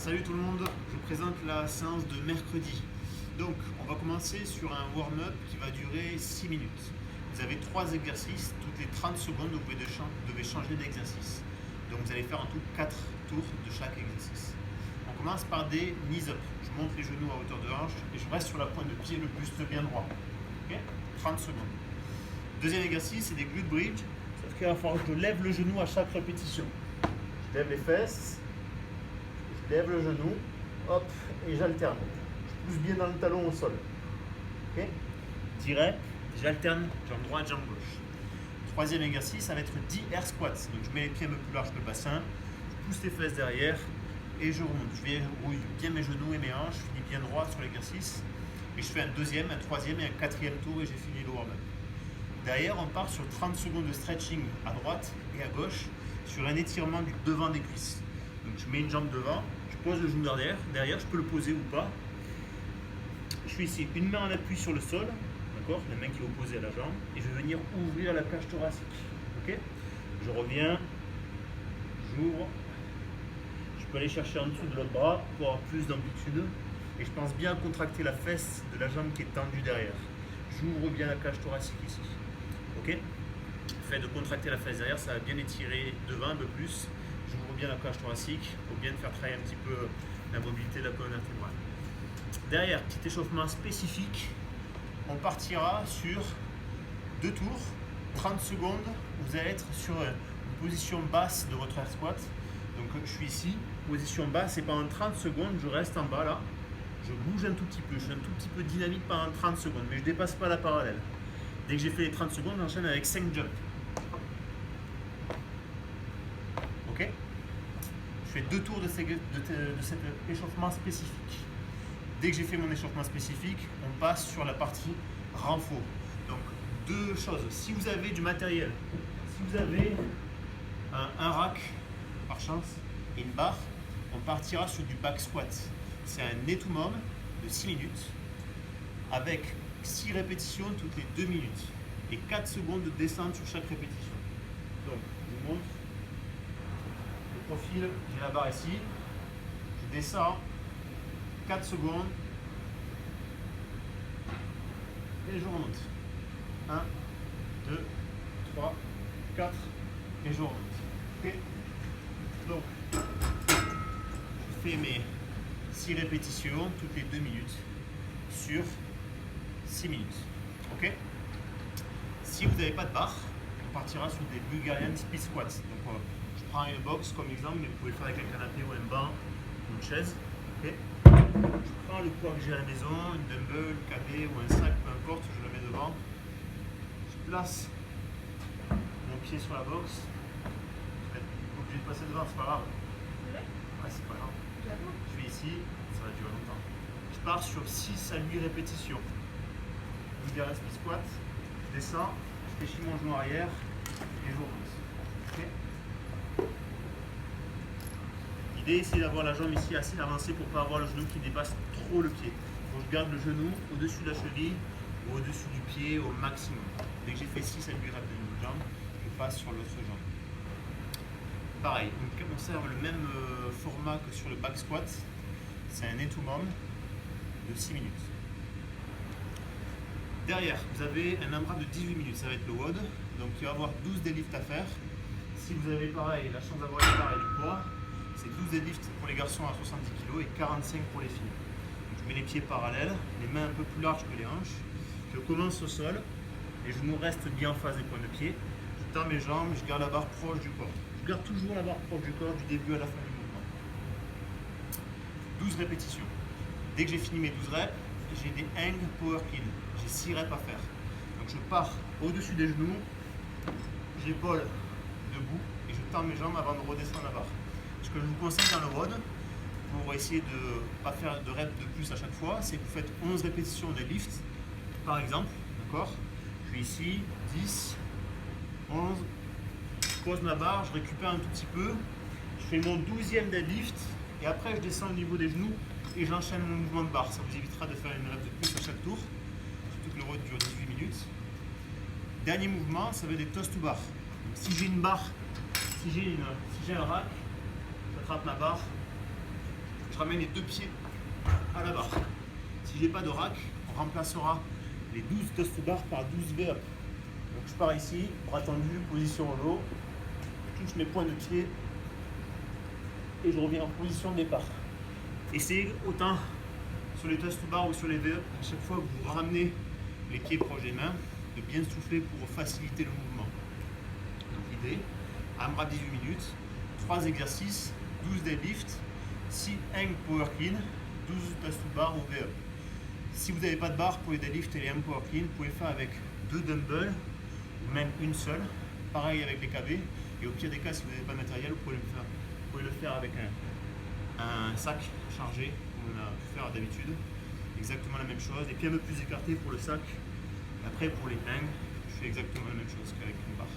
Salut tout le monde, je vous présente la séance de mercredi. Donc on va commencer sur un warm-up qui va durer 6 minutes. Vous avez 3 exercices, toutes les 30 secondes vous devez changer d'exercice. Donc vous allez faire en tout 4 tours de chaque exercice. On commence par des knees-up. Je monte les genoux à hauteur de hanche et je reste sur la pointe de pied, le buste bien droit. Okay, 30 secondes. Deuxième exercice, c'est des glute bridge. Sauf qu'il va falloir que je lève le genou à chaque répétition. Je lève les fesses. Je lève le genou, hop, et j'alterne. Je pousse bien dans le talon au sol. Okay, direct, j'alterne, jambe droite, jambe gauche. Troisième exercice, ça va être 10 air squats. Donc je mets les pieds un peu plus larges que le bassin, je pousse les fesses derrière et je remonte. Je verrouille bien mes genoux et mes hanches, je finis bien droit sur l'exercice. Et je fais un deuxième, un troisième et un quatrième tour et j'ai fini le warm-up. Derrière, on part sur 30 secondes de stretching à droite et à gauche sur un étirement du devant des cuisses. Donc je mets une jambe devant, je pose le genou derrière, je peux le poser ou pas. Je suis ici, une main en appui sur le sol, d'accord, la main qui est opposée à la jambe, et je vais venir ouvrir la cage thoracique. Ok, je reviens, j'ouvre, je peux aller chercher en dessous de l'autre bras pour avoir plus d'amplitude, et je pense bien contracter la fesse de la jambe qui est tendue derrière. J'ouvre bien la cage thoracique ici. Ok, le fait de contracter la fesse derrière, ça va bien étirer devant un peu plus. J'ouvre bien la cage thoracique pour bien faire travailler un petit peu la mobilité de la colonne vertébrale. Derrière, petit échauffement spécifique, on partira sur 2 tours, 30 secondes. Vous allez être sur une position basse de votre air squat. Donc je suis ici, position basse, et pendant 30 secondes, je reste en bas là. Je bouge un tout petit peu, je suis un tout petit peu dynamique pendant 30 secondes, mais je ne dépasse pas la parallèle. Dès que j'ai fait les 30 secondes, j'enchaîne avec 5 jumps. Ok, je fais 2 tours de cet échauffement spécifique. Dès que j'ai fait mon échauffement spécifique, on passe sur la partie renfort. Donc 2 choses. Si vous avez du matériel, si vous avez un rack par chance et une barre, on partira sur du back squat. C'est un netto-mom de 6 minutes avec 6 répétitions toutes les 2 minutes et 4 secondes de descente sur chaque répétition. Donc je vous montre le profil, j'ai la barre ici, je descends 4 secondes et je remonte. 1, 2, 3, 4 et je remonte. Okay. Donc je fais mes 6 répétitions toutes les 2 minutes sur 6 minutes. Ok. Si vous n'avez pas de barre, on partira sur des Bulgarian Split Squats. Donc je prends une box comme exemple, mais vous pouvez le faire avec un canapé ou un banc ou une chaise. Okay. Je prends le poids que j'ai à la maison, une dumbbell, KB ou un sac, peu importe, je le mets devant. Je place mon pied sur la box. Vous êtes obligé de passer devant, c'est pas grave. Ouais, c'est pas grave. Je vais ici, ça va durer longtemps. Je pars sur 6 à 8 répétitions. Bulgarian Split Squat, je descends, je fléchis mon genou arrière et je remonte. Okay. L'idée, c'est d'avoir la jambe ici assez avancée pour ne pas avoir le genou qui dépasse trop le pied. Donc je garde le genou au-dessus de la cheville ou au-dessus du pied au maximum. Dès que j'ai fait 6 à 8 reps d'une jambe, je passe sur l'autre jambe. Pareil, donc on conserve le même format que sur le back squat. C'est un netto-mom de 6 minutes. Derrière, vous avez un AMRAP de 18 minutes, ça va être le WOD. Donc il va y avoir 12 deadlifts à faire. Si vous avez pareil, la chance d'avoir une barre et du poids, c'est 12 deadlifts pour les garçons à 70 kg et 45 pour les filles. Donc je mets les pieds parallèles, les mains un peu plus larges que les hanches. Je commence au sol, les genoux restent bien en face des points de pied. Je tends mes jambes, je garde la barre proche du corps. Je garde toujours la barre proche du corps du début à la fin du mouvement. 12 répétitions. Dès que j'ai fini mes 12 reps, j'ai des hang power clean. J'ai 6 reps à faire. Donc je pars au-dessus des genoux, j'épaule debout et je tends mes jambes avant de redescendre la barre. Ce que je vous conseille dans le WOD, pour essayer de ne pas faire de reps de plus à chaque fois, c'est que vous faites 11 répétitions de lift, par exemple, d'accord. Puis ici, 10, 11, je pose ma barre, je récupère un tout petit peu, je fais mon 12e deadlift et après je descends au niveau des genoux et j'enchaîne mon mouvement de barre. Ça vous évitera de faire une rep de plus à chaque tour, surtout que le WOD dure 18 minutes. Dernier mouvement, ça va être des toast to bar. Donc, si j'ai une barre, si j'ai un rack, j'attrape ma barre, je ramène les deux pieds à la barre. Si j'ai pas de rack, on remplacera les 12 toast to bar par 12 V-up. Donc je pars ici, bras tendu, position au dos, je touche mes points de pied et je reviens en position de départ. Essayez autant sur les toast to bar ou sur les V-up, à chaque fois que vous ramenez les pieds proches des mains, de bien souffler pour faciliter le mouvement. Donc l'idée, AMRAP 18 minutes, 3 exercices, 12 deadlifts, 6 hang power clean, 12 toast to bar ou V-up. Si vous n'avez pas de barre pour les deadlifts et les hang power clean, vous pouvez le faire avec 2 dumbbells ou même une seule. Pareil avec les KB. Et au pire des cas, si vous n'avez pas de matériel, vous pouvez le faire avec un sac chargé, comme on a pu faire d'habitude. Exactement la même chose. Les pieds un peu plus écartés pour le sac. Après, pour les hang, je fais exactement la même chose qu'avec une barre.